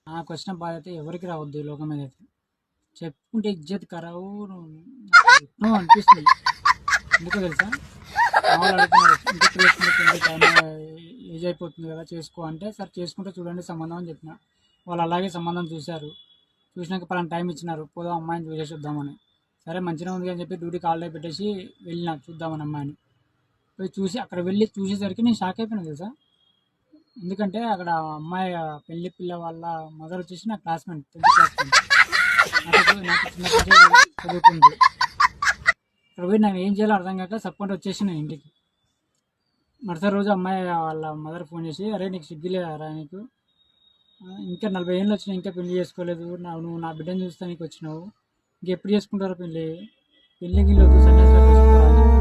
నాకు వచ్చిన బాధ అయితే ఎవరికి రావద్దు ఈ లోకం మీద అయితే. చెప్పుకుంటే ఇజ్జత్ కరావు ఎట్నో అనిపిస్తుంది. ఎందుకో తెలుసా? మా వాళ్ళు అడుగుతున్నారు ఇంటికి చేసుకుంటే టైం ఏజ్ అయిపోతుంది కదా చేసుకో అంటే, సరే చేసుకుంటే చూడండి సంబంధం అని చెప్పిన. వాళ్ళు అలాగే సంబంధం చూశారు. చూసినాక పలానా టైం ఇచ్చినారు, పోదాం అమ్మాయిని చూసేసి వద్దామని. సరే మంచిగా ఉంది అని చెప్పి డ్యూటీకి హాలిడే పెట్టేసి వెళ్ళిన చూద్దామని అమ్మాయిని. పోయి చూసి అక్కడ వెళ్ళి చూసేసరికి నేను షాక్ అయిపోయినా తెలుసా. ఎందుకంటే అక్కడ అమ్మాయి పెళ్లి పిల్ల వాళ్ళ మదర్ వచ్చేసి నా క్లాస్మేట్, 10th క్లాస్మేట్. నాకు చిన్నప్పటి చదువుకుంది. అక్కడ పోయి నేను ఏం చేయాలో అర్థం కాక సపోర్ట్ వచ్చేసి నేను ఇంటికి. మరుసటి రోజు అమ్మాయి వాళ్ళ మదర్ ఫోన్ చేసి, అరే నీకు సిగ్గులేరా నీకు, ఇంకా 40 ఏళ్ళు వచ్చినాయి ఇంకా పెళ్లి చేసుకోలేదు, నువ్వు నా బిడ్డను చూస్తా నీకు వచ్చినావు, ఇంకెప్పుడు చేసుకుంటారు పెళ్ళి, పెళ్ళి గిల్లు వద్దు సన్యాసిలో చేసుకోవాలి.